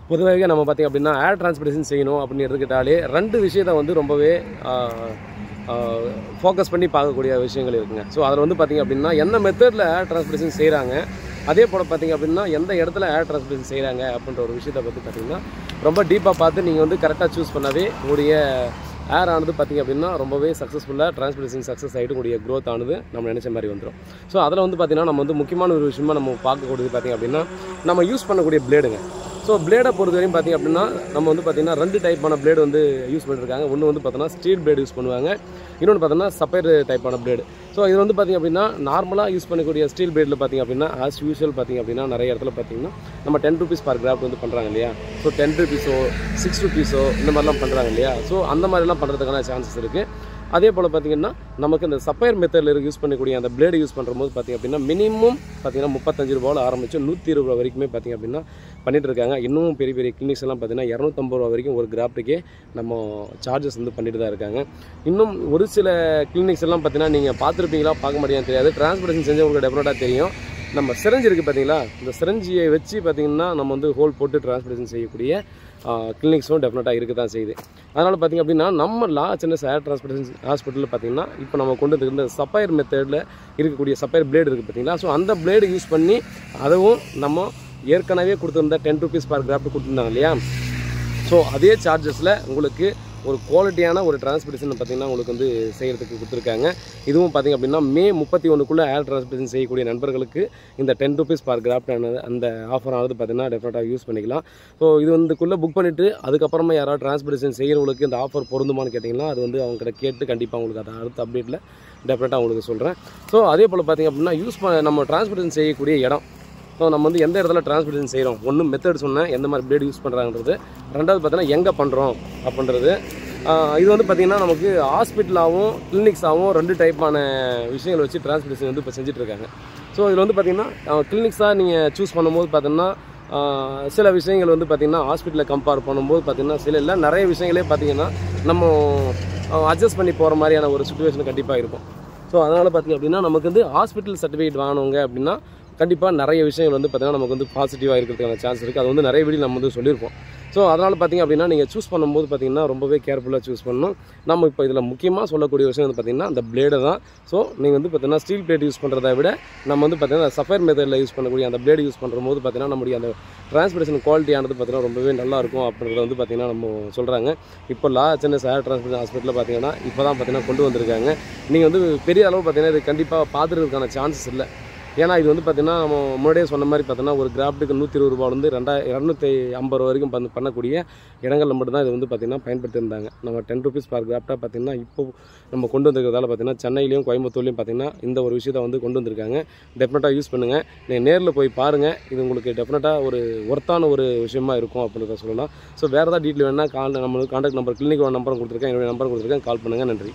பொதுவாகவே நம்ம பார்த்திங்க அப்படின்னா ஏர் டிரான்ஸ்போர்ட்டேஷன் செய்யணும் அப்படின்னு எடுத்துக்கிட்டாலே 2 விஷயத்தை வந்து ரொம்பவே ஃபோக்கஸ் பண்ணி பார்க்கக்கூடிய விஷயங்கள் இருக்குங்க. ஸோ அதில் வந்து பார்த்திங்க அப்படின்னா எந்த மெத்தடில் ஏர் டிரான்ஸ்போர்ட்டேஷன் செய்கிறாங்க, அதே போல் பார்த்திங்க அப்படின்னா எந்த இடத்துல ஏர் டிரான்ஸ்போர்ட்டேஷன் செய்கிறாங்க அப்படின்ற ஒரு விஷயத்தை பற்றி பார்த்திங்கன்னா ரொம்ப டீப்பாக பார்த்து நீங்கள் வந்து கரெக்டாக சூஸ் பண்ணாவே உங்களுடைய ஏர் ஆனது பார்த்திங்க அப்படின்னா ரொம்பவே சக்ஸஸ்ஃபுல்லாக டிரான்ஸ்போர்ட்டேஷன் சக்ஸஸ் ஆகிட்டு கூடிய க்ரோத் ஆனது நம்ம நினச்ச மாதிரி வந்துடும். ஸோ அதில் வந்து பார்த்திங்கன்னா நம்ம வந்து முக்கியமான ஒரு விஷயமா நம்ம பார்க்கக்கூடியது பார்த்திங்க அப்படின்னா நம்ம யூஸ் பண்ணக்கூடிய பிளேடுங்க. ஸோ பிளேடை பொறுத்த வரையும் பார்த்திங்க அப்படின்னா நம்ம வந்து பார்த்திங்கன்னா 2 டைப்பான பிளேடு வந்து யூஸ் பண்ணியிருக்காங்க. ஒன்று வந்து பார்த்தோன்னா ஸ்டீல் பிளேடு யூஸ் பண்ணுவாங்க, இன்னொன்று பார்த்தோன்னா சப்பைர் டைப்பான பிளேடு. ஸோ இது வந்து பார்த்திங்க அப்படின்னா நார்மலாக யூஸ் பண்ணக்கூடிய ஸ்டீல் பிளேடில் பார்த்திங்க அப்படின்னா ஆஸ் யூஷுவல் பார்த்திங்க அப்படின்னா நிறைய இடத்துல பார்த்திங்கன்னா நம்ம 10 rupees பர் கிராஃப்ட் வந்து பண்ணுறாங்க இல்லையா. ஸோ 10 rupeesோ 6 rupeesோ இந்த மாதிரிலாம் பண்ணுறாங்க இல்லையா. ஸோ அந்த மாதிரிலாம் பண்ணுறதுக்கான சான்சஸ் இருக்குது. அதே போல் பார்த்திங்கன்னா நமக்கு இந்த சப்பைர் மெத்தடில் யூஸ் பண்ணக்கூடிய அந்த பிளேடு யூஸ் பண்ணும்போது பார்த்திங்க அப்படின்னா மினிமம் பார்த்திங்கன்னா 35 ரூபாவில் ஆரம்பித்து 120 ரூபா வரைக்குமே பார்த்திங்க அப்படின்னா பண்ணிகிட்டு இருக்காங்க. இன்னும் பெரிய பெரிய கிளினிக்ஸ் எல்லாம் பார்த்திங்கன்னா 250 ரூபா வரைக்கும் ஒரு கிராஃப்ட்டுக்கே நம்ம சார்ஜஸ் வந்து பண்ணிட்டு தான் இருக்காங்க. இன்னும் ஒரு சில கிளினிக்ஸ் எல்லாம் பார்த்திங்கன்னா நீங்கள் பார்த்துருப்பீங்களா பார்க்க மாட்டேன்னு தெரியாது, டிரான்ஸ்போர்ட்டேஷன் செஞ்சவங்களுக்கு டெஃபினட்டாக தெரியும். நம்ம சிரஞ்சி இருக்குது பார்த்தீங்களா, இந்த சிரஞ்சியை வச்சு பார்த்திங்கன்னா நம்ம வந்து ஹோல் போட்டு டிரான்ஸ்போர்ட்டேஷன் செய்யக்கூடிய கிளினிக்ஸும் டெஃபினட்டாக இருக்க தான் செய்யுது. அதனால் பார்த்திங்க அப்படின்னா நம்ம சின்ன ஏர் டிரான்ஸ்போர்ட்டேஷன் ஹாஸ்பிட்டலில் பார்த்திங்கன்னா இப்போ நம்ம கொண்டு வந்து சப்பைர் மெத்தடில் இருக்கக்கூடிய சப்பைர் பிளேடு இருக்குது பார்த்திங்களா. ஸோ அந்த பிளேடு யூஸ் பண்ணி அதுவும் நம்ம ஏற்கனவே கொடுத்துருந்த 10 rupees பர் கிராஃப்ட் கொடுத்துருந்தாங்க இல்லையா. ஸோ அதே சார்ஜஸில் உங்களுக்கு ஒரு குவாலிட்டியான ஒரு டிரான்ஸ்போர்ட்டேஷன் பார்த்திங்கன்னா உங்களுக்கு வந்து செய்கிறதுக்கு கொடுத்துருக்காங்க. இதுவும் பார்த்திங்க அப்படின்னா மே 31க்குள்ளே ஏர் டிரான்ஸ்போர்ட்டேஷன் செய்யக்கூடிய நண்பர்களுக்கு இந்த 10 rupees பர் கிராஃப்ட் ஆனது அந்த ஆஃபர் ஆனது பார்த்திங்கன்னா டெஃபினட்டாக யூஸ் பண்ணிக்கலாம். ஸோ இது வந்துக்குள்ளே புக் பண்ணிவிட்டு அதுக்கப்புறமா யாராவது டிரான்ஸ்போர்ட்டேஷன் செய்கிறவங்களுக்கு இந்த ஆஃபர் பொருந்துமான்னு கேட்டிங்கன்னா அது வந்து அவங்க கிட்ட கேட்டு கண்டிப்பாக உங்களுக்கு அதை அடுத்த அப்டேட்டில் டெஃபினட்டாக உங்களுக்கு சொல்கிறேன். ஸோ அதே போல் பார்த்திங்க அப்படின்னா நம்ம டிரான்ஸ்போர்ட்டேஷன் செய்யக்கூடிய இடம், ஸோ நம்ம வந்து எந்த இடத்துல டிரான்ஸ்போர்ட்டேஷன் செய்கிறோம், ஒன்று மெத்தட் சொன்னேன் எந்த மாதிரி பிளேடு யூஸ் பண்ணுறாங்கன்றது, ரெண்டாவது பார்த்தீங்கன்னா எங்கே பண்ணுறோம் அப்படின்றது. இது வந்து பார்த்திங்கன்னா நமக்கு ஹாஸ்பிட்டலாகவும் கிளினிக்ஸாகவும் 2 டைப்பான விஷயங்கள் வச்சு டிரான்ஸ்போர்ட்டேஷன் வந்து இப்போ செஞ்சிட்ருக்காங்க. ஸோ இதில் வந்து பார்த்திங்கன்னா கிளினிக்ஸாக நீங்கள் சூஸ் பண்ணும்போது பார்த்தீங்கன்னா சில விஷயங்கள் வந்து பார்த்திங்கன்னா ஹாஸ்பிட்டலில் கம்பேர் பண்ணும்போது பார்த்திங்கன்னா சில இல்லை நிறைய விஷயங்களே பார்த்திங்கன்னா நம்ம அட்ஜஸ்ட் பண்ணி போகிற மாதிரியான ஒரு சுச்சுவேஷன் கண்டிப்பாக இருக்கும். ஸோ அதனால் பார்த்திங்க அப்படின்னா நமக்கு வந்து ஹாஸ்பிட்டல் சர்டிஃபிகேட் வாங்கினவங்க அப்படின்னா கண்டிப்பாக நிறைய விஷயங்கள் வந்து பார்த்திங்கன்னா நமக்கு வந்து பாசிட்டிவாக இருக்கிறதுக்கான சான்ஸ் இருக்குது. அது வந்து நிறைய வீடியோ நம்ம வந்து சொல்லியிருப்போம். ஸோ அதனால் பார்த்திங்க அப்படின்னா நீங்கள் சூஸ் பண்ணும்போது பார்த்திங்கன்னா ரொம்பவே கேர்ஃபுல்லாக சூஸ் பண்ணணும். நம்ம இப்போ இதில் முக்கியமாக சொல்லக்கூடிய விஷயம் வந்து பார்த்திங்கன்னா அந்த பிளேடு தான். ஸோ நீங்கள் வந்து பார்த்திங்கன்னா ஸ்டீல் பிளேட் யூஸ் பண்ணுறதை விட நம்ம வந்து பார்த்திங்கன்னா சஃபைர் மெத்தடில் யூஸ் பண்ணக்கூடிய அந்த பிளேடு யூஸ் பண்ணும்போது பார்த்திங்கன்னா நம்முடைய அந்த டிரான்ஸ்போர்ட்டேஷன் குவாலிட்டியானது பார்த்திங்கன்னா ரொம்பவே நல்லாயிருக்கும் அப்படின்றத வந்து பார்த்திங்கன்னா நம்ம சொல்கிறாங்க. இப்போ சின்ன ஏர் டிரான்ஸ்போர்ட்டேஷன் ஹாஸ்பிட்டலில் பார்த்திங்கன்னா இப்போ தான் பார்த்திங்கன்னா கொண்டு வந்திருக்காங்க. நீங்கள் வந்து பெரிய அளவு பார்த்திங்கன்னா இது கண்டிப்பாக பார்த்துறதுக்கான சான்சஸ் இல்லை. ஏன்னா இது வந்து பார்த்திங்கன்னா நம்ம முன்னாடியே சொன்ன மாதிரி பார்த்தோன்னா ஒரு கிராஃப்ட்டுக்கு 120 ரூபாலேருந்து 250 ரூபா வரைக்கும் பண்ணக்கூடிய இடங்களில் மட்டும்தான் இது வந்து பார்த்திங்கன்னா பயன்படுத்தியிருந்தாங்க. நம்ம 10 rupees பர் கிராஃப்டாக பார்த்திங்கன்னா இப்போ நம்ம கொண்டு வந்திருக்கிறதால பார்த்திங்கன்னா சென்னையிலையும் கோயம்புத்தூர்லையும் பார்த்திங்கன்னா இந்த ஒரு விஷயத்தை வந்து கொண்டு வந்திருக்காங்க. டெஃபினட்டாக யூஸ் பண்ணுங்கள். நீங்கள் நேரில் போய் பாருங்கள், இது உங்களுக்கு டெஃபினட்டாக ஒரு ஒர்த்தான ஒரு விஷயமா இருக்கும் அப்படின்றத சொல்லலாம். ஸோ வேறு ஏதாவது டீட்டெயில் வேணால் நம்மளுக்கு கான்டாக்ட் நம்பர் கிளினிக் நம்பரும் கொடுத்துருக்கேன், என்னுடைய நம்பரும் கொடுத்துருக்கேன், கால் பண்ணுங்கள். நன்றி.